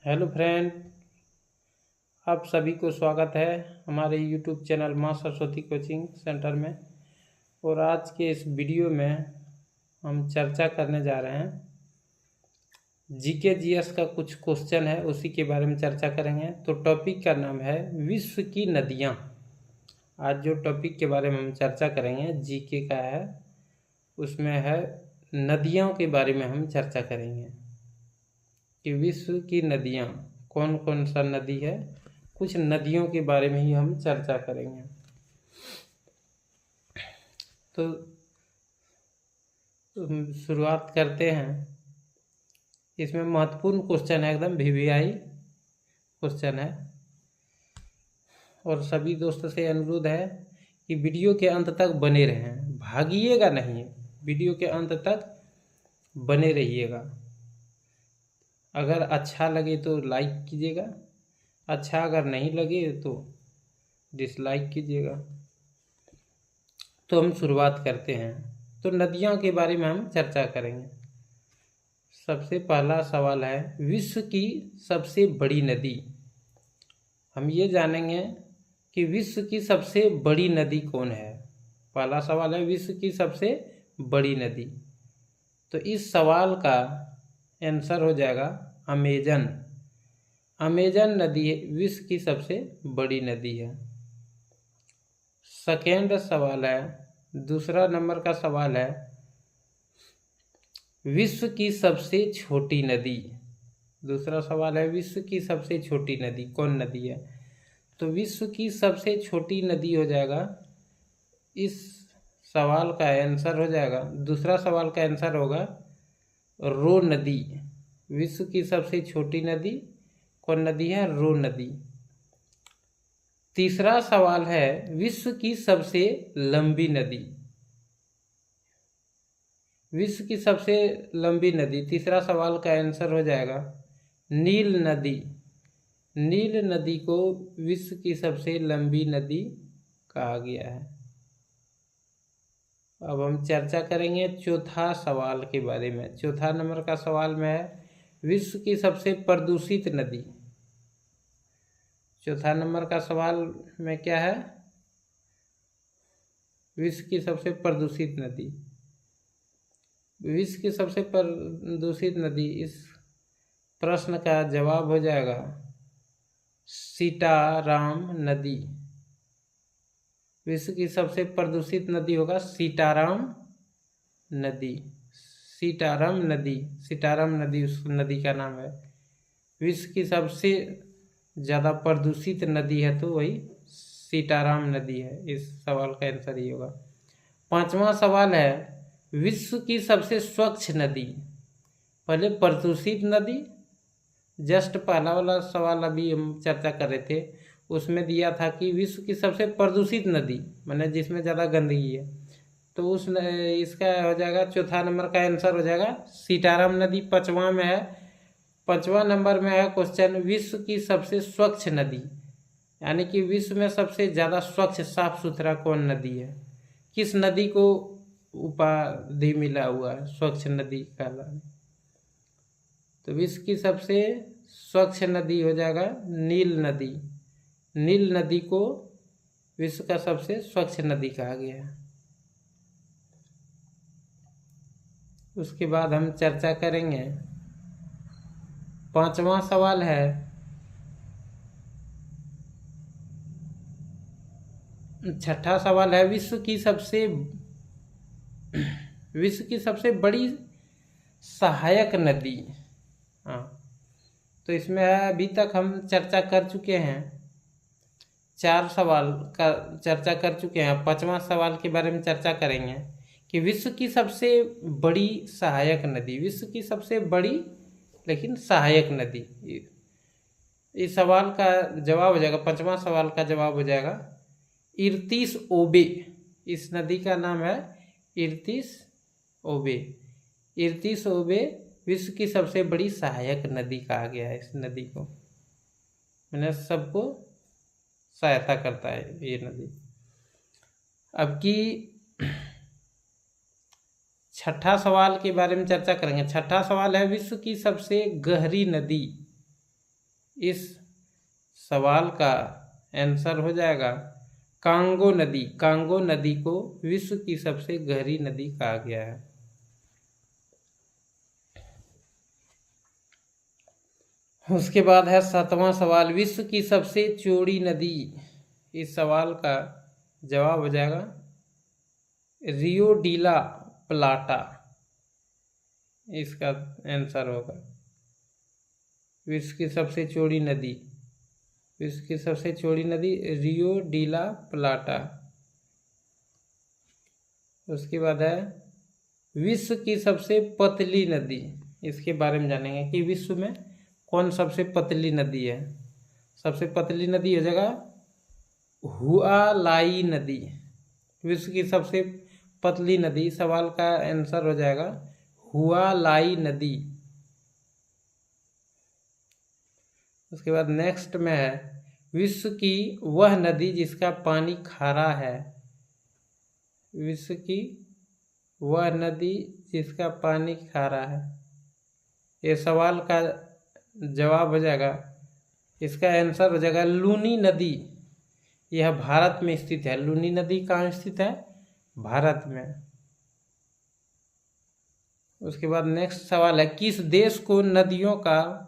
Hello friend, आप सभी को स्वागत है हमारे यूट्यूब चैनल माँ सरस्वती कोचिंग सेंटर में। और आज के इस वीडियो में हम चर्चा करने जा रहे हैं जीके जीएस का कुछ क्वेश्चन है, उसी के बारे में चर्चा करेंगे। तो टॉपिक का नाम है विश्व की नदियाँ। आज जो टॉपिक के बारे में हम चर्चा करेंगे जीके का है, उसमें है नदियों के बारे में हम चर्चा करेंगे कि विश्व की नदियाँ कौन कौन सा नदी है। कुछ नदियों के बारे में ही हम चर्चा करेंगे। तो शुरुआत करते हैं। इसमें महत्वपूर्ण क्वेश्चन है, एकदम वीवीआई क्वेश्चन है। और सभी दोस्तों से अनुरोध है कि वीडियो के अंत तक बने रहें, भागिएगा नहीं, वीडियो के अंत तक बने रहिएगा। अगर अच्छा लगे तो लाइक कीजिएगा, अच्छा अगर नहीं लगे तो डिसलाइक कीजिएगा। तो हम शुरुआत करते हैं। तो नदियों के बारे में हम चर्चा करेंगे। सबसे पहला सवाल है विश्व की सबसे बड़ी नदी। हम ये जानेंगे कि विश्व की सबसे बड़ी नदी कौन है। पहला सवाल है विश्व की सबसे बड़ी नदी। तो इस सवाल का आंसर हो जाएगा अमेजन। अमेजन नदी विश्व की सबसे बड़ी नदी है। सेकेंड सवाल है, दूसरा नंबर का सवाल है विश्व की सबसे छोटी नदी। दूसरा सवाल है विश्व की सबसे छोटी नदी कौन नदी है। तो विश्व की सबसे छोटी नदी हो जाएगा, इस सवाल का आंसर हो जाएगा, दूसरा सवाल का आंसर होगा रो नदी। विश्व की सबसे छोटी नदी कौन नदी है? रो नदी। तीसरा सवाल है विश्व की सबसे लंबी नदी। विश्व की सबसे लंबी नदी, तीसरा सवाल का आंसर हो जाएगा नील नदी। नील नदी को विश्व की सबसे लंबी नदी कहा गया है। अब हम चर्चा करेंगे चौथा सवाल के बारे में। चौथा नंबर का सवाल में है विश्व की सबसे प्रदूषित नदी। चौथा नंबर का सवाल में क्या है? विश्व की सबसे प्रदूषित नदी। विश्व की सबसे प्रदूषित नदी, इस प्रश्न का जवाब हो जाएगा सीताराम नदी। विश्व की सबसे प्रदूषित नदी होगा सीताराम नदी। सीताराम नदी, सीताराम नदी उस नदी का नाम है। विश्व की सबसे ज़्यादा प्रदूषित नदी है तो वही सीताराम नदी है। इस सवाल का आंसर ये होगा। पांचवा सवाल है विश्व की सबसे स्वच्छ नदी। पहले प्रदूषित नदी, जस्ट पहला वाला सवाल अभी हम चर्चा कर रहे थे, उसमें दिया था कि विश्व की सबसे प्रदूषित नदी माने जिसमें ज़्यादा गंदगी है। तो उस इसका हो जाएगा, चौथा नंबर का आंसर हो जाएगा सीताराम नदी। पांचवा में है, पांचवा नंबर में है क्वेश्चन विश्व की सबसे स्वच्छ नदी, यानी कि विश्व में सबसे ज़्यादा स्वच्छ साफ सुथरा कौन नदी है। किस नदी को उपाधि मिला हुआ है स्वच्छ नदी कहलाने। तो विश्व की सबसे स्वच्छ नदी हो जाएगा नील नदी। नील नदी को विश्व का सबसे स्वच्छ नदी कहा गया है। उसके बाद हम चर्चा करेंगे, पांचवा सवाल है छठा सवाल है विश्व की सबसे बड़ी सहायक नदी। हाँ, तो इसमें अभी तक हम चर्चा कर चुके हैं, 4 सवाल का चर्चा कर चुके हैं। पांचवा सवाल के बारे में चर्चा करेंगे कि विश्व की सबसे बड़ी सहायक नदी। विश्व की सबसे बड़ी लेकिन सहायक नदी, इस सवाल का जवाब हो जाएगा, पांचवा सवाल का जवाब हो जाएगा इर्तिस ओबे। इस नदी का नाम है इर्तिस ओबे। इर्तिस ओबे विश्व की सबसे बड़ी सहायक नदी कहा गया है। इस नदी को मैंने सबको सहायता करता है ये नदी। अब की छठा सवाल के बारे में चर्चा करेंगे। छठा सवाल है विश्व की सबसे गहरी नदी। इस सवाल का आंसर हो जाएगा कांगो नदी। कांगो नदी को विश्व की सबसे गहरी नदी कहा गया है। उसके बाद है 7वां सवाल, विश्व की सबसे चौड़ी नदी। इस सवाल का जवाब हो जाएगा रियो डी ला प्लाटा, इसका आंसर होगा। विश्व की सबसे चौड़ी नदी, विश्व की सबसे चौड़ी नदी रियो डी ला प्लाटा। उसके बाद है विश्व की सबसे पतली नदी। इसके बारे में जानेंगे कि विश्व में कौन सबसे पतली नदी है। सबसे पतली नदी हो जाएगा हुआलाई नदी। विश्व की सबसे पतली नदी, सवाल का आंसर हो जाएगा हुआलाई नदी। उसके बाद नेक्स्ट में है विश्व की वह नदी जिसका पानी खारा है। विश्व की वह नदी जिसका पानी खारा है, ये सवाल का जवाब हो जाएगा, इसका आंसर हो जाएगा लूनी नदी। यह भारत में स्थित है। लूनी नदी कहाँ स्थित है? भारत में। उसके बाद नेक्स्ट सवाल है किस देश को नदियों का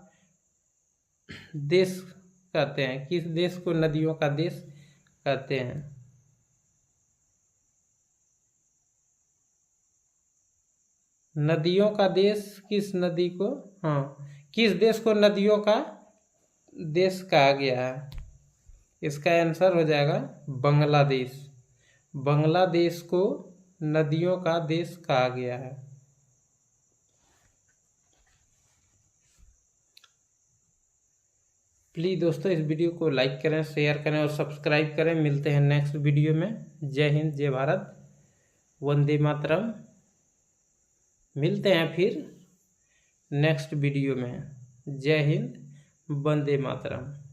देश कहते हैं? किस देश को नदियों का देश कहते हैं? नदियों का देश किस नदी को, किस देश को नदियों का देश कहा गया है? इसका आंसर हो जाएगा बांग्लादेश। बांग्लादेश को नदियों का देश कहा गया है। प्लीज़ दोस्तों इस वीडियो को लाइक करें, शेयर करें और सब्सक्राइब करें। मिलते हैं नेक्स्ट वीडियो में। जय हिंद, जय भारत, वंदे मातरम। मिलते हैं फिर नेक्स्ट वीडियो में। जय हिंद, वंदे मातरम।